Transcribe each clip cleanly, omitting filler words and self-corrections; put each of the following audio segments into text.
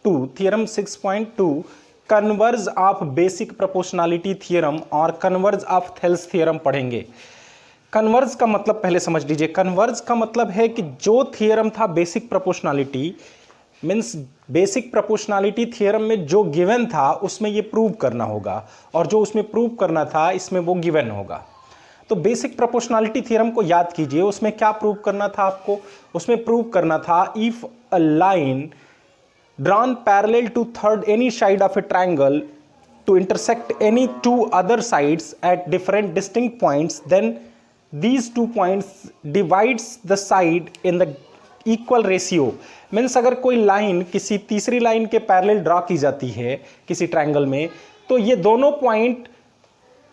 Theorem 6.2 converse of basic proportionality theorem और converse of Thales theorem पढ़ेंगे। Converge का मतलब पहले समझ लीजिए। कन्वर्ज का मतलब है कि जो थ्योरम था basic proportionality means basic proportionality theorem में जो गिवन था उसमें ये प्रूव करना होगा, और जो उसमें प्रूव करना था इसमें वो गिवन होगा। तो बेसिक प्रोपोर्शनलिटी थ्योरम को याद कीजिए, उसमें क्या प्रूव करना था आपको? उसमें प्रूव करना था if a line drawn parallel to third any side of a triangle to intersect any two other sides at different distinct points, then these 2 points divides the side in the equal ratio। Means अगर कोई line किसी तीसरी line के parallel draw की जाती है किसी triangle में, तो ये दोनों पॉइंट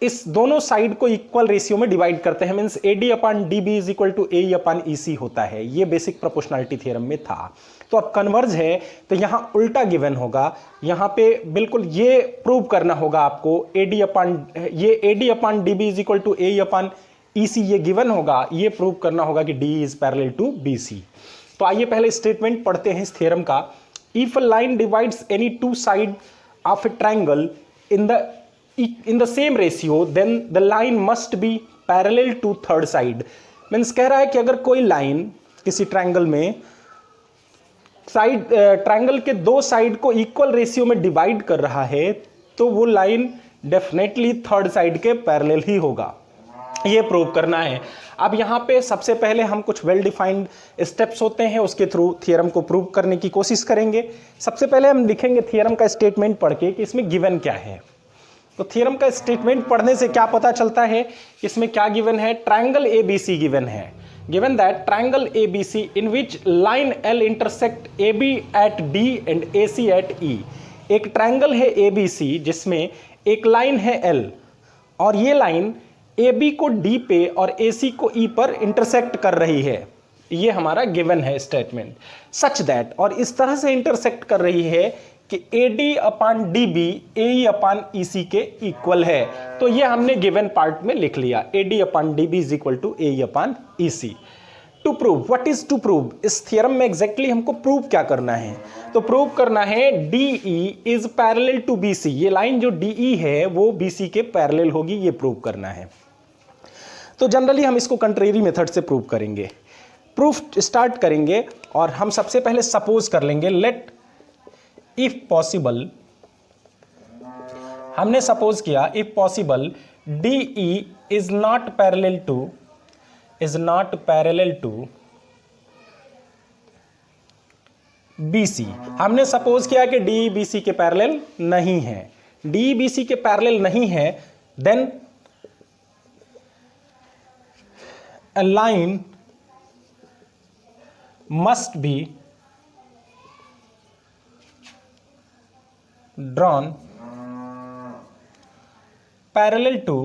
इस दोनों साइड को इक्वल रेशियो में डिवाइड करते हैं। Means AD upon DB is equal to AE upon EC होता है। ये बेसिक प्रोपोर्शनलिटी थ्योरम में था। तो अब कन्वर्ज है तो यहां उल्टा गिवन होगा, यहां पे बिल्कुल ये प्रूव करना होगा आपको AD upon DB is equal to AE upon EC ये गिवन होगा, ये प्रूव करना होगा कि D is parallel to BC। तो आइए पहले स्टेटमेंट पढ़ते हैं इस थ्योरम का। If a line divides any two side of a triangle in the same ratio, then the line must be parallel to third side। Means कह रहा है कि अगर कोई लाइन किसी ट्रायंगल में ट्रायंगल के दो साइड को इक्वल रेशियो में डिवाइड कर रहा है तो वो लाइन डेफिनेटली थर्ड साइड के पैरेलल ही होगा, ये प्रूव करना है। अब यहाँ पे सबसे पहले हम कुछ वेल डिफाइंड स्टेप्स होते हैं, उसके थ्रू थ्योरम को प्रूव करने की कोशिश करेंगे। सबसे पहले हम लिखेंगे थ्योरम का स्टेटमेंट पढ़ के कि इसमें गिवन क्या है। तो थ्योरम का स्टेटमेंट पढ़ने से क्या पता चलता है, इसमें क्या गिवन है? ट्रायंगल ABC गिवन है। Given that triangle ABC in which line L intersect AB at D and AC at E। एक ट्रायंगल है ABC जिसमें एक लाइन है L और ये लाइन AB को D पे और AC को E पर इंटरसेक्ट कर रही है। ये हमारा गिवन है स्टेटमेंट। सच दैट, और इस तरह से इंटरसेक्ट कर रही है कि AD upon DB AE upon EC के इक्वल है। तो ये हमने गिवन पार्ट में लिख लिया, AD upon DB is equal to AE upon EC। To prove, what is to prove? इस थ्योरम में एग्जैक्टली हमको प्रूव क्या करना है? तो प्रूव करना है DE is parallel to BC। ये लाइन जो DE है वो BC के पैरेलल होगी, ये प्रूव करना है। तो जनरली हम इसको कंट्रेरी मेथड से प्रूव करेंगे। प्रूफ स्टार्ट करेंगे और हम सबसे पहले सपोज कर लेंगे, लेट इफ पॉसिबल, हमने सपोज किया if possible DE is not parallel to BC। हमने सपोज किया कि DE BC के पैरेलल नहीं है। DE BC के पैरेलल नहीं है, then a line must be drawn parallel to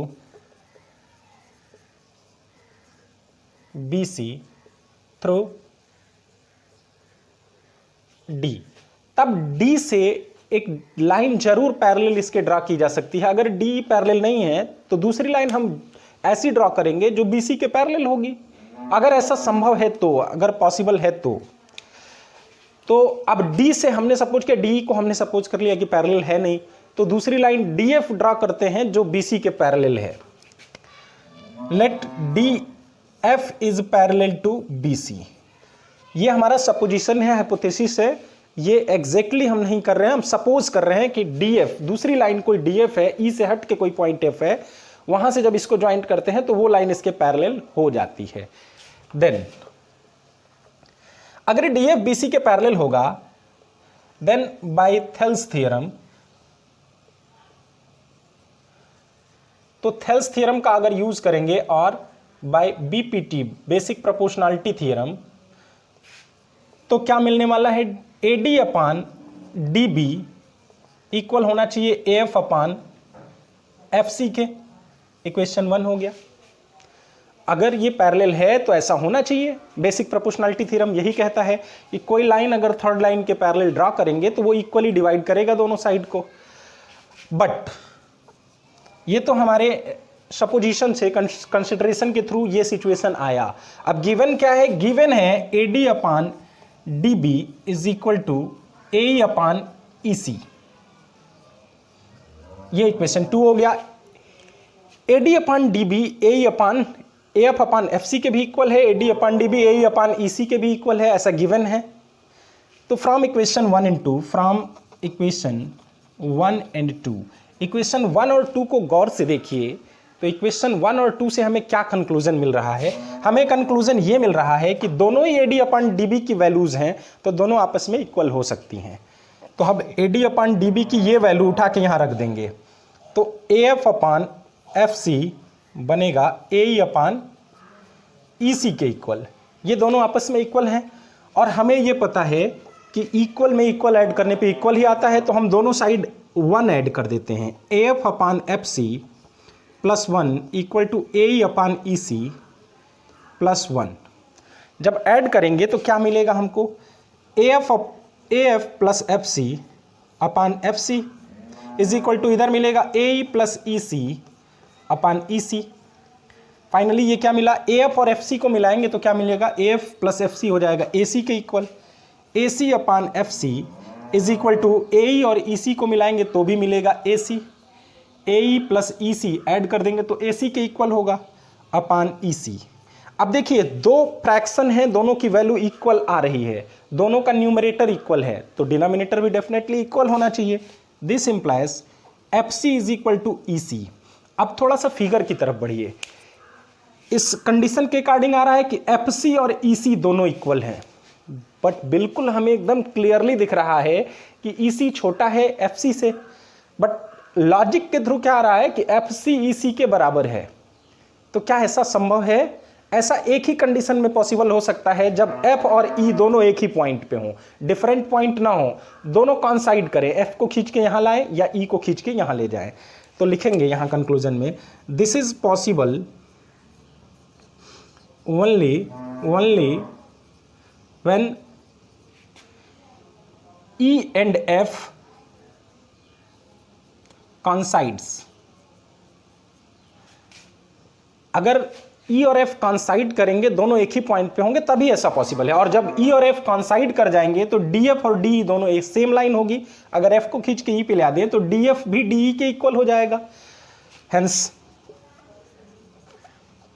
BC through D। तब D से एक लाइन जरूर पैरेलल इसके ड्रा की जा सकती है। अगर D पैरेलल नहीं है तो दूसरी लाइन हम ऐसी ड्रॉ करेंगे जो BC के पैरेलल होगी, अगर ऐसा संभव है तो, अगर पॉसिबल है तो अब D से हमने सपोज किया, D को हमने सपोज कर लिया कि पैरेलल है नहीं, तो दूसरी लाइन DF ड्रॉ करते हैं जो BC के पैरेलल है। Let DF is parallel to BC। ये हमारा सपोजिशन है, हाइपोथेसिस है, ये एग्जैक्टली हम नहीं कर रहे हैं, हम सपोज कर रहे हैं कि DF, दूसरी लाइन कोई DF है, E से हट के कोई पॉइंट F है, वहां से जब इसको ज्वाइंट करते हैं तो वो लाइन इसके पैरेलल हो जाती है। देन अगर DF BC के पैरेलल होगा, देन बाय थेल्स थ्योरम, तो थेल्स थ्योरम का अगर यूज करेंगे और by BPT basic proportionality theorem, तो क्या मिलने वाला है? AD अपॉन DB इक्वल होना चाहिए AF अपॉन FC के। इक्वेशन 1 हो गया। अगर ये पैरेलल है तो ऐसा होना चाहिए। बेसिक प्रोपोर्शनलिटी थ्योरम यही कहता है कि कोई लाइन अगर थर्ड लाइन के पैरेलल ड्रॉ करेंगे तो वो इक्वली डिवाइड करेगा दोनों साइड को। बट ये तो हमारे सपोजिशन से, कंसिडरेशन के थ्रू ये सिचुएशन आया। अब गिवन क्या है? गिवन है AD upon DB is equal to A upon E C, ये इक्वेशन 2 हो गया। A D upon D B A upon A F upon F C के भी इक्वल है, A D upon D B A upon E C के भी equal है, ऐसा गिवन है। तो from equation 1 and 2, from equation 1 and 2, equation 1 और 2 को गौर से देखिए। तो इक्वेशन 1 और 2 से हमें क्या कंक्लूजन मिल रहा है? हमें कंक्लूजन ये मिल रहा है कि दोनों ही A D upon D B की वैल्यूज हैं, तो दोनों आपस में इक्वल हो सकती हैं। तो हम A D upon D B की ये वैल्यू उठा के यहाँ रख देंगे, तो ए एफ अपान एफ सी बनेगा ए अपान ई सी के इक्वल। ये दोनों आपस में इक्वल हैं और हमें ये पता है कि इक्वल में इक्वल ऐड करने पे इक्वल ही आता है, तो हम दोनों साइड 1 ऐड कर देते हैं। A F upon F C plus 1 equal to A upon E C plus 1। जब ऐड करेंगे तो क्या मिलेगा हमको? A F plus F C upon F C is equal to इधर मिलेगा ए प्लस ई सी अपान ई सी। फाइनली ये क्या मिला? ए एफ और एफ सी को मिलाएंगे तो क्या मिलेगा? A F plus F C हो जाएगा ए सी के equal. A C upon F C is equal to A E और ई सी को मिलाएंगे तो भी मिलेगा ए सी। ए ई प्लस ई सी ऐड कर देंगे तो ए सी के इक्वल होगा अपान ई सी। अब देखिए दो फ्रैक्शन हैं, दोनों की वैल्यू इक्वल आ रही है, दोनों का न्यूमरेटर इक्वल है, तो डिनोमिनेटर भी डेफिनेटली इक्वल होना चाहिए। This implies F C is equal to E C. अब थोड़ा सा फिगर की तरफ बढ़िए। इस कंडीशन के अकॉर्डिंग आ रहा है कि एफ सी और ई सी दोनों इक्वल हैं, बट बिल्कुल हमें एकदम क्लियरली दिख रहा है कि ई सी छोटा है एफ सी से, बट लॉजिक के थ्रू क्या आ रहा है कि एफ सी ई सी के बराबर है। तो क्या ऐसा संभव है? ऐसा एक ही कंडीशन में पॉसिबल हो सकता है जब एफ और ई दोनों एक ही पॉइंट पे हों, डिफरेंट पॉइंट ना हो, दोनों कॉन्साइड करें, एफ को खींच के यहाँ लाएं या ई को खींच के यहाँ ले जाएं। तो लिखेंगे यहाँ कंक्लूजन में, this is possible only when E and F coincides. अगर ई और एफ कॉन्साइड करेंगे, दोनों एक ही पॉइंट पे होंगे, तभी ऐसा पॉसिबल है। और जब ई और एफ कॉन्साइड कर जाएंगे तो डी एफ और डी दोनों एक सेम लाइन होगी। अगर एफ को खींच के ई पे ला दें तो डी एफ भी डी ई के इक्वल हो जाएगा। Hence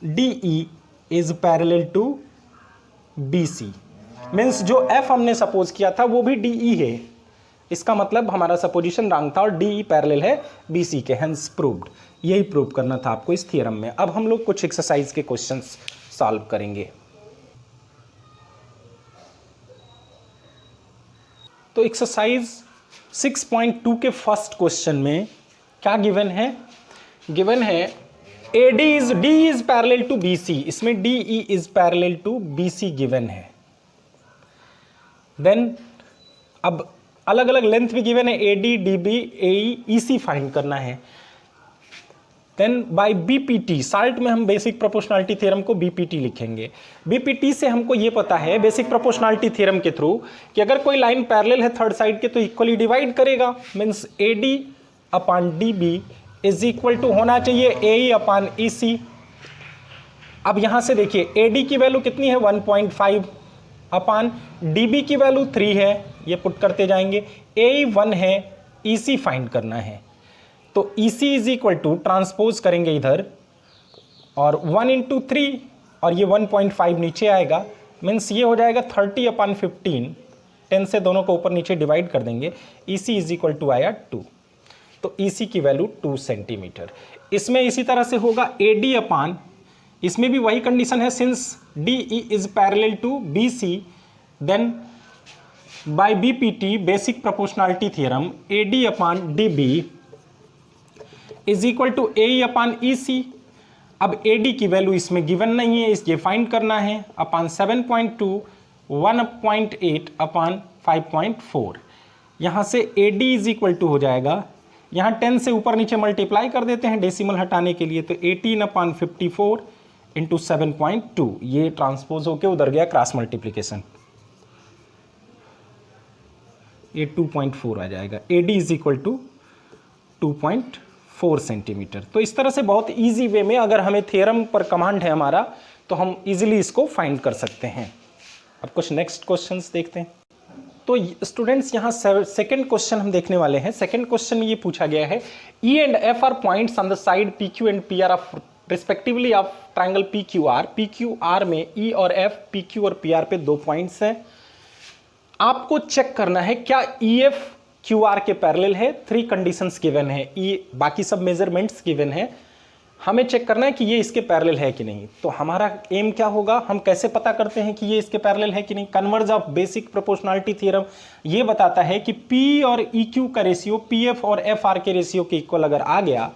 D E is parallel to B C. Means जो एफ हमने सपोज किया था वो भी डी ई है, इसका मतलब हमारा सपोजिशन रॉन्ग था और डी ई पैरेलल है बी सी के। Hence proved. यही प्रूव करना था आपको इस थ्योरम में। अब हम लोग कुछ एक्सरसाइज के क्वेश्चंस सॉल्व करेंगे। तो एक्सरसाइज 6.2 के फर्स्ट क्वेश्चन में क्या गिवन है? गिवन है A D is parallel to B C, इसमें D E is parallel to B C given है। देन अब अलग अलग लेंथ भी गिवन है, A D D B A E C find करना है। देन बाय बीपीटी, शार्ट में हम बेसिक प्रोपोर्शनलिटी थ्योरम को बीपीटी लिखेंगे। बीपीटी से हमको ये पता है बेसिक प्रोपोर्शनलिटी थ्योरम के थ्रू कि अगर कोई लाइन पैरेलल है थर्ड साइड के तो इक्वली डिवाइड करेगा। Means A D upon D B is equal to होना चाहिए ए ई अपान ई सी। अब यहाँ से देखिए ए डी की वैल्यू कितनी है 1.5 अपान डी बी की वैल्यू 3 है, ये पुट करते जाएंगे। ए ई 1 है, ई सी फाइंड करना है, तो ई सी इज इक्वल टू ट्रांसपोज करेंगे इधर और 1 इंटू 3 और ये 1.5 नीचे आएगा। मीन्स ये हो जाएगा 30 अपान 15, 10 से दोनों को ऊपर नीचे डिवाइड कर देंगे। ई सी इज इक्वल टू आया 2, तो ई सी की वैल्यू 2 सेंटीमीटर। इसमें इसी तरह से होगा ए डी अपान, इसमें भी वही कंडीशन है, since D E is parallel to B C, then by BPT basic proportionality theorem A D upon D B is equal to A E upon E C. अब ए डी की value इसमें given नहीं है, इसलिए find करना है। अपान 7.2 1.8 अपान 5.4। यहाँ से A D is equal to हो जाएगा, यहाँ 10 से ऊपर नीचे मल्टीप्लाई कर देते हैं डेसिमल हटाने के लिए, तो 18 अपान 54 इंटू 7.2, ये ट्रांसपोज होके उधर गया क्रॉस मल्टीप्लीकेशन, ये 2.4 आ जाएगा। A D is equal to 2.4 centimetre. तो इस तरह से बहुत इजी वे में अगर हमें थ्योरम पर कमांड है हमारा तो हम इजीली इसको फाइंड कर सकते हैं। अब कुछ नेक्स्ट क्वेश्चंस देखते हैं। तो स्टूडेंट्स यहाँ सेकंड क्वेश्चन हम देखने वाले हैं। सेकंड क्वेश्चन में ये पूछा गया है, E and F are points on the side PQ and PR of respectively of triangle PQR। PQR में E और F, PQ और PR पे 2 पॉइंट्स हैं। आपको चेक करना है क्या EF QR के पैरेलल है। 3 कंडीशंस गिवन है, बाकी सब मेजरमेंट्स गिवन है, हमें चेक करना है कि ये इसके पैरेलल है कि नहीं। तो हमारा एम क्या होगा, हम कैसे पता करते हैं कि ये इसके पैरेलल है कि नहीं। Converse of basic proportionality theorem ये बताता है कि P और EQ का रेशियो PF और FR के रेशियो के इक्वल अगर आ गया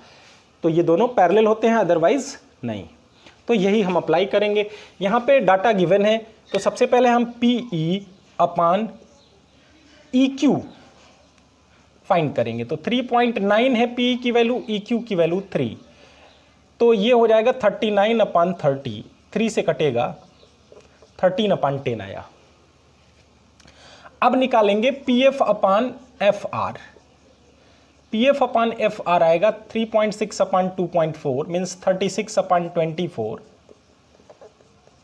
तो ये दोनों पैरेलल होते हैं, अदरवाइज नहीं। तो यही हम अप्लाई करेंगे। यहाँ पे डाटा गिवन है, तो सबसे पहले हम PE अपान EQ फाइंड करेंगे। तो 3.9 है PE की वैल्यू, EQ की वैल्यू 3, तो ये हो जाएगा 39/30, 3 से कटेगा 13/10 आया। अब निकालेंगे PF upon FR। PF upon FR आएगा 3.6/2.4 मीन्स 36/24,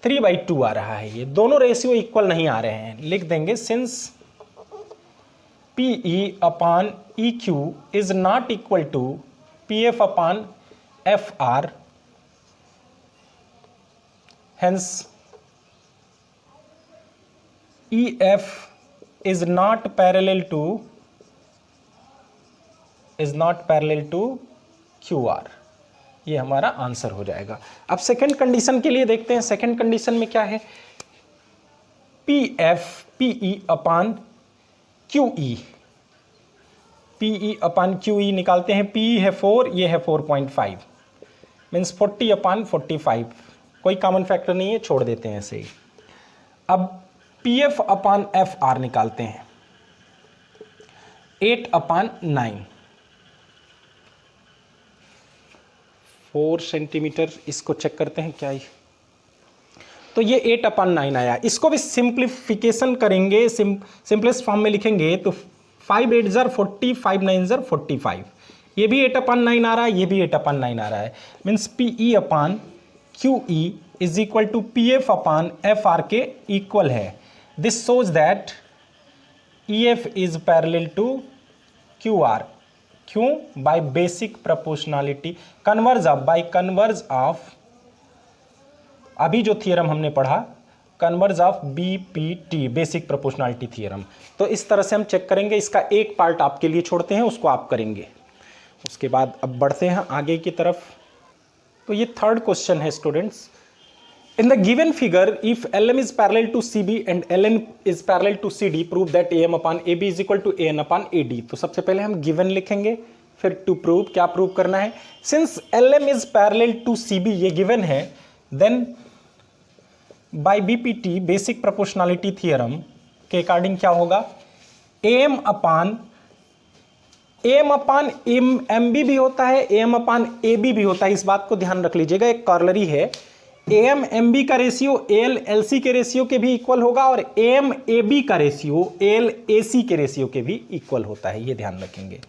3/2 आ रहा है। ये दोनों रेशियो इक्वल नहीं आ रहे हैं, लिख देंगे since PE upon EQ is not equal to PF upon FR, hence EF is not parallel to QR। ये हमारा आंसर हो जाएगा। अब सेकंड कंडीशन के लिए देखते हैं। सेकंड कंडीशन में क्या है, PE upon QE। PE upon QE निकालते हैं। PE है 4, ये है 4.5 मीन्स 40/45, कोई कॉमन फैक्टर नहीं है, छोड़ देते हैं ऐसे ही। अब PF अपान FR निकालते हैं, 8/9, 4 सेंटीमीटर। इसको चेक करते हैं क्या है, तो ये 8/9 आया। इसको भी सिंप्लीफिकेशन करेंगे, सिंपलेस्ट फॉर्म में लिखेंगे तो 5 8 ज़र 40, 5 9 ज़र 45, ये भी 8/9 आ रहा है, ये भी 8/9 आ रहा है। Means PE upon QE is equal to PF upon FR के इक्वल है। This shows that EF is parallel to QR। क्यों? By basic proportionality, by converse of, अभी जो थियरम हमने पढ़ा converse of BPT, basic proportionality theorem. तो इस तरह से हम चेक करेंगे। इसका एक पार्ट आपके लिए छोड़ते हैं, उसको आप करेंगे। उसके बाद अब बढ़ते हैं आगे की तरफ। तो ये थर्ड क्वेश्चन है students. In the given figure if LM is parallel to CB and LN is parallel to CD, prove that AM upon AB is equal to AN upon AD। तो सबसे पहले हम गिवन लिखेंगे, फिर to prove, क्या prove करना है। Since LM is parallel to CB, ये गिवन है, then by BPT, basic proportionality theorem के अकॉर्डिंग क्या होगा, AM अपान MB भी होता है, AM अपान AB भी होता है। इस बात को ध्यान रख लीजिएगा, एक कॉर्लरी है। AM MB का रेशियो AL LC के रेशियो के भी इक्वल होगा और AM AB का रेशियो AL AC के रेशियो के भी इक्वल होता है, ये ध्यान रखेंगे।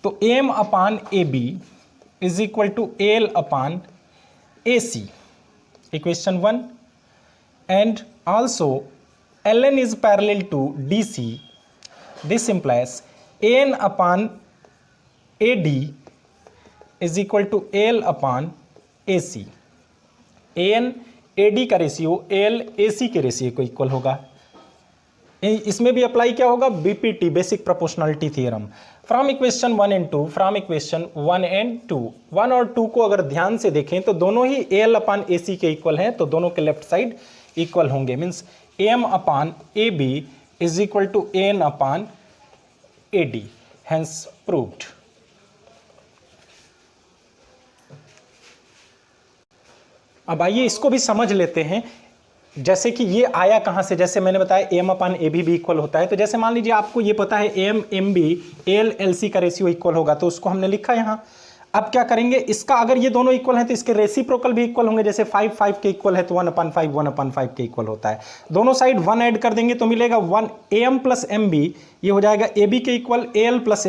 तो AM upon AB is equal to AL upon AC, equation 1। And also LN is parallel to DC, this implies AN upon AD is equal to AL upon AC। AN AD का ratio AL AC के ratio को equal होगा। इसमें भी apply क्या होगा, BPT, basic proportionality theorem. From equation 1 and 2, from equation 1 and 2, 1 और 2 को अगर ध्यान से देखें तो दोनों ही AL अपान AC के इक्वल हैं, तो दोनों के लेफ्ट साइड इक्वल होंगे। Means AM upon AB is equal to AN upon AD, hence proved। अब आइए इसको भी समझ लेते हैं। जैसे कि ये आया कहाँ से, जैसे मैंने बताया AM अपान AB भी इक्वल होता है। तो जैसे मान लीजिए आपको ये पता है AM MB AL LC का रेशियो इक्वल होगा, तो उसको हमने लिखा यहाँ। अब क्या करेंगे, इसका अगर ये दोनों इक्वल हैं तो इसके रेसिप्रोकल भी इक्वल होंगे। जैसे 5 5 के इक्वल है तो 1/5 1/5 के इक्वल होता है। दोनों साइड 1 ऐड कर देंगे तो मिलेगा 1 AM प्लस MB, ये हो जाएगा AB के इक्वल, AL प्लस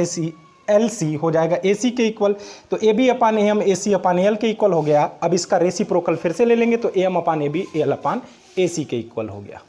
LC हो जाएगा AC के इक्वल। तो AB upon AM AC upon AL के इक्वल हो गया। अब इसका रेसिप्रोकल फिर से ले लेंगे तो AM upon AB AL upon AC के इक्वल हो गया।